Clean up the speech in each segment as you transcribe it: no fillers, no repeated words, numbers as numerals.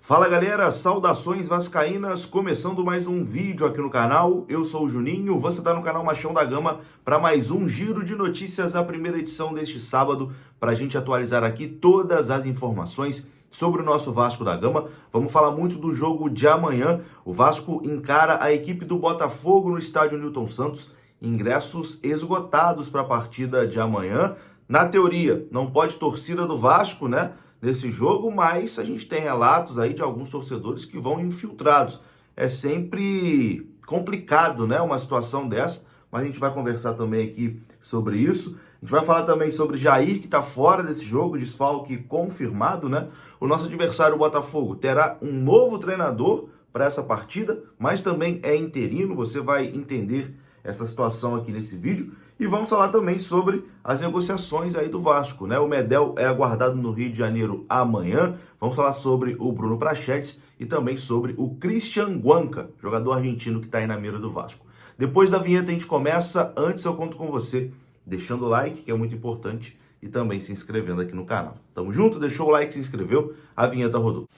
Fala galera, saudações vascaínas, começando mais um vídeo aqui no canal. Eu sou o Juninho, você está no canal Machão da Gama para mais um giro de notícias, a primeira edição deste sábado, para a gente atualizar aqui todas as informações sobre o nosso Vasco da Gama. Vamos falar muito do jogo de amanhã. O Vasco encara a equipe do Botafogo no estádio Newton Santos, ingressos esgotados para a partida de amanhã. Na teoria, não pode torcida do Vasco, né? Nesse jogo, mas a gente tem relatos aí de alguns torcedores que vão infiltrados. É sempre complicado, né, uma situação dessa, mas a gente vai conversar também aqui sobre isso. A gente vai falar também sobre Jair, que está fora desse jogo, desfalque confirmado, né? O nosso adversário, o Botafogo, terá um novo treinador para essa partida, mas também é interino, você vai entender essa situação aqui nesse vídeo. E vamos falar também sobre as negociações aí do Vasco, né? O Medel é aguardado no Rio de Janeiro amanhã. Vamos falar sobre o Bruno Prachetes e também sobre o Christian Guanca, jogador argentino que está aí na mira do Vasco. Depois da vinheta a gente começa. Antes eu conto com você deixando o like, que é muito importante, e também se inscrevendo aqui no canal. Tamo junto? Deixou o like, se inscreveu, a vinheta rodou.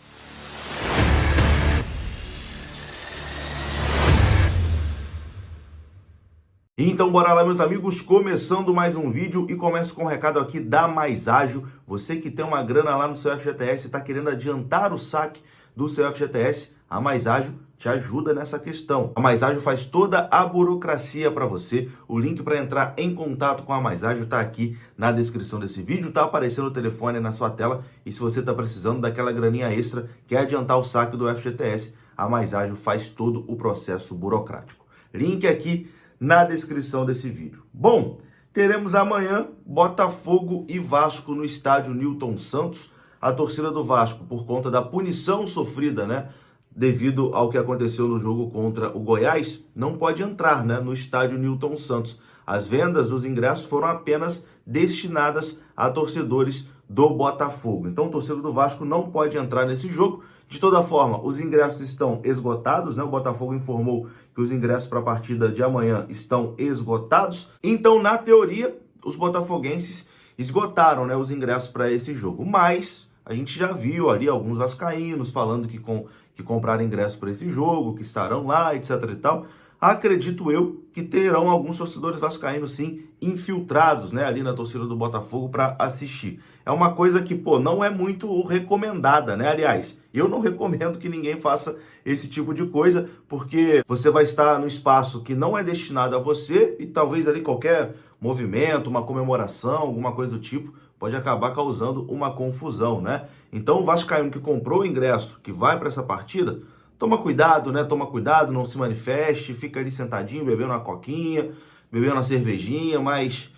Então bora lá, meus amigos, começando mais um vídeo e começo com um recado aqui da Mais Ágil. Você que tem uma grana lá no seu FGTS e está querendo adiantar o saque do seu FGTS, a Mais Ágil te ajuda nessa questão. A Mais Ágil faz toda a burocracia para você. O link para entrar em contato com a Mais Ágil está aqui na descrição desse vídeo, está aparecendo o telefone na sua tela. E se você está precisando daquela graninha extra, quer adiantar o saque do FGTS, a Mais Ágil faz todo o processo burocrático. Link aqui na descrição desse vídeo. Bom, teremos amanhã Botafogo e Vasco no estádio Newton Santos. A torcida do Vasco, por conta da punição sofrida, né, devido ao que aconteceu no jogo contra o Goiás, não pode entrar, né, no estádio Newton Santos. As vendas dos ingressos foram apenas destinadas a torcedores do Botafogo. Então, o torcedor do Vasco não pode entrar nesse jogo. De toda forma, os ingressos estão esgotados, né? O Botafogo informou que os ingressos para a partida de amanhã estão esgotados. Então, na teoria, os botafoguenses esgotaram, né, os ingressos para esse jogo. Mas a gente já viu ali alguns vascaínos falando que compraram ingressos para esse jogo, que estarão lá, etc e tal. Acredito eu que terão alguns torcedores vascaínos, sim, infiltrados, né, ali na torcida do Botafogo para assistir. É uma coisa que, não é muito recomendada, né? Aliás, eu não recomendo que ninguém faça esse tipo de coisa, porque você vai estar no espaço que não é destinado a você e talvez ali qualquer movimento, uma comemoração, alguma coisa do tipo, pode acabar causando uma confusão, né? Então, o vascaíno que comprou o ingresso, que vai para essa partida, toma cuidado, né? Toma cuidado, não se manifeste, fica ali sentadinho, bebendo uma coquinha, bebendo uma cervejinha, mas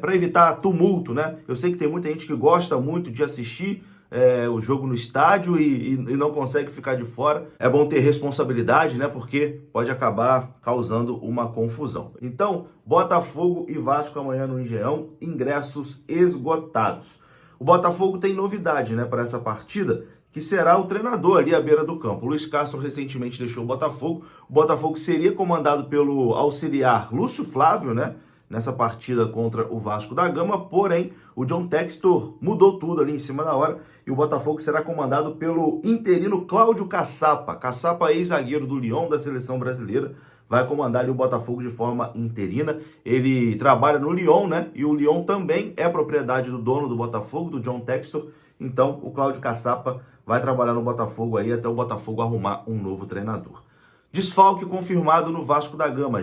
para evitar tumulto, né? Eu sei que tem muita gente que gosta muito de assistir o jogo no estádio e não consegue ficar de fora. É bom ter responsabilidade, né? Porque pode acabar causando uma confusão. Então, Botafogo e Vasco amanhã no Engenhão, ingressos esgotados. O Botafogo tem novidade, né, para essa partida, que será o treinador ali à beira do campo. O Luiz Castro recentemente deixou o Botafogo. O Botafogo seria comandado pelo auxiliar Lúcio Flávio, né, nessa partida contra o Vasco da Gama, porém o John Textor mudou tudo ali em cima da hora e o Botafogo será comandado pelo interino Cláudio Caçapa. Caçapa, ex-zagueiro do Lyon, da seleção brasileira, vai comandar ali o Botafogo de forma interina. Ele trabalha no Lyon, né, e o Lyon também é propriedade do dono do Botafogo, do John Textor. Então o Cláudio Caçapa vai trabalhar no Botafogo aí até o Botafogo arrumar um novo treinador. Desfalque confirmado no Vasco da Gama.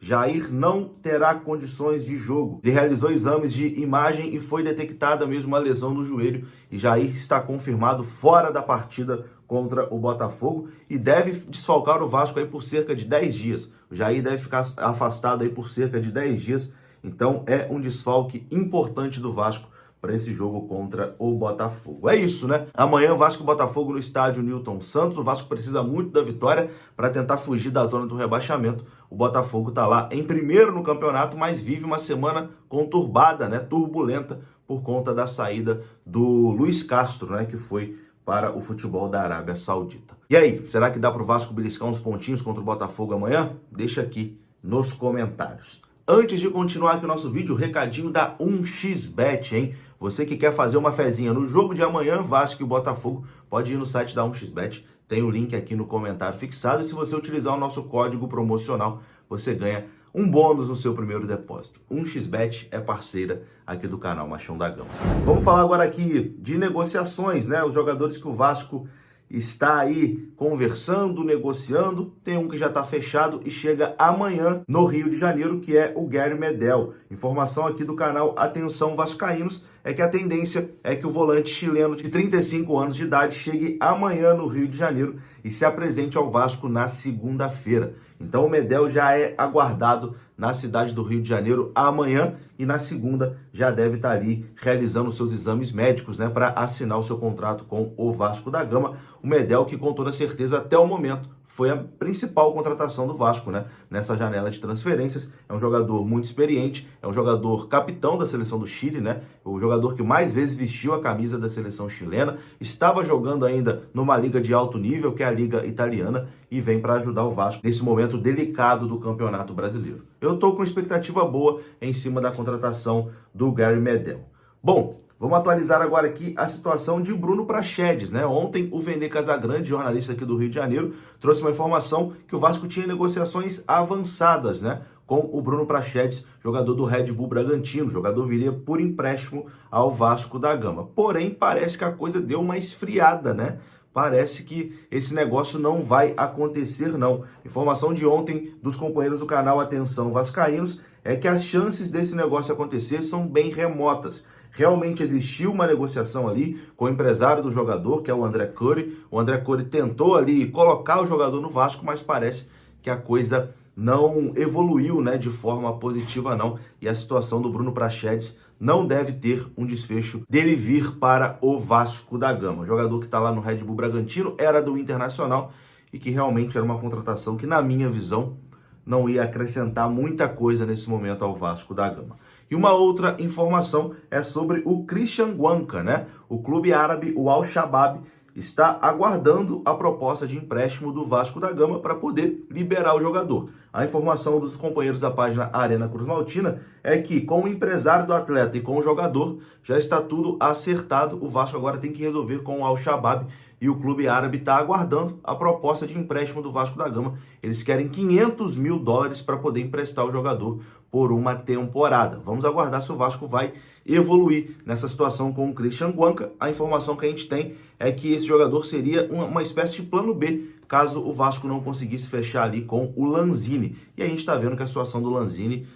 Jair não terá condições de jogo. Ele realizou exames de imagem e foi detectada mesmo uma lesão no joelho. E Jair está confirmado fora da partida contra o Botafogo e deve desfalcar o Vasco aí por cerca de 10 dias. O Jair deve ficar afastado aí por cerca de 10 dias. Então é um desfalque importante do Vasco para esse jogo contra o Botafogo. É isso, né? Amanhã, Vasco e Botafogo no estádio Newton Santos. O Vasco precisa muito da vitória para tentar fugir da zona do rebaixamento. O Botafogo está lá em primeiro no campeonato, mas vive uma semana conturbada, né? Turbulenta, por conta da saída do Luiz Castro, né? Que foi para o futebol da Arábia Saudita. E aí, será que dá para o Vasco beliscar uns pontinhos contra o Botafogo amanhã? Deixa aqui nos comentários. Antes de continuar aqui o nosso vídeo, recadinho da 1xBet, hein? Você que quer fazer uma fezinha no jogo de amanhã, Vasco e Botafogo, pode ir no site da 1xBet, tem o link aqui no comentário fixado, e se você utilizar o nosso código promocional, você ganha um bônus no seu primeiro depósito. 1xBet é parceira aqui do canal Machão da Gama. Vamos falar agora aqui de negociações, né? Os jogadores que o Vasco está aí conversando, negociando. Tem um que já está fechado e chega amanhã no Rio de Janeiro, que é o Gary Medel. Informação aqui do canal Atenção Vascaínos é que a tendência é que o volante chileno de 35 anos de idade chegue amanhã no Rio de Janeiro e se apresente ao Vasco na segunda-feira. Então o Medel já é aguardado na cidade do Rio de Janeiro amanhã e na segunda já deve estar ali realizando seus exames médicos, né, para assinar o seu contrato com o Vasco da Gama. O Medel, que com toda certeza até o momento foi a principal contratação do Vasco, né, nessa janela de transferências. É um jogador muito experiente, é um jogador capitão da seleção do Chile, né, o jogador que mais vezes vestiu a camisa da seleção chilena, estava jogando ainda numa liga de alto nível, que é a Liga Italiana, e vem para ajudar o Vasco nesse momento delicado do Campeonato Brasileiro. Eu estou com expectativa boa em cima da contratação do Gary Medel. Bom, vamos atualizar agora aqui a situação de Bruno Praxedes, né? Ontem o Vene Casagrande, jornalista aqui do Rio de Janeiro, trouxe uma informação que o Vasco tinha negociações avançadas, né, com o Bruno Praxedes, jogador do Red Bull Bragantino. O jogador viria por empréstimo ao Vasco da Gama. Porém, parece que a coisa deu uma esfriada, né? Parece que esse negócio não vai acontecer, não. Informação de ontem dos companheiros do canal Atenção Vascaínos é que as chances desse negócio acontecer são bem remotas. Realmente existiu uma negociação ali com o empresário do jogador, que é o André Curry. O André Curry tentou ali colocar o jogador no Vasco, mas parece que a coisa não evoluiu, né, de forma positiva, não. E a situação do Bruno Praxedes não deve ter um desfecho dele vir para o Vasco da Gama. O jogador que está lá no Red Bull Bragantino era do Internacional e que realmente era uma contratação que, na minha visão, não ia acrescentar muita coisa nesse momento ao Vasco da Gama. E uma outra informação é sobre o Christian Gwanka, né? O clube árabe, o Al-Shabaab, está aguardando a proposta de empréstimo do Vasco da Gama para poder liberar o jogador. A informação dos companheiros da página Arena Cruz Maltina é que com o empresário do atleta e com o jogador já está tudo acertado. O Vasco agora tem que resolver com o Al-Shabaab e o clube árabe está aguardando a proposta de empréstimo do Vasco da Gama. Eles querem $500 mil para poder emprestar o jogador por uma temporada. Vamos aguardar se o Vasco vai evoluir nessa situação com o Christian Gwanka. A informação que a gente tem é que esse jogador seria uma espécie de plano B, caso o Vasco não conseguisse fechar ali com o Lanzini. E a gente está vendo que a situação do Lanzini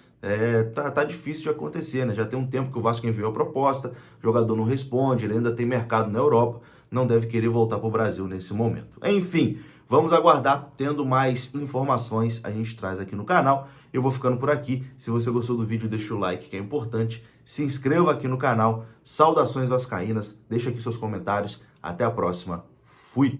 tá difícil de acontecer, né? Já tem um tempo que o Vasco enviou a proposta, o jogador não responde, ele ainda tem mercado na Europa, não deve querer voltar para o Brasil nesse momento. Enfim, vamos aguardar. Tendo mais informações, a gente traz aqui no canal. Eu vou ficando por aqui. Se você gostou do vídeo, deixa o like, que é importante. Se inscreva aqui no canal. Saudações vascaínas. Deixa aqui seus comentários. Até a próxima. Fui!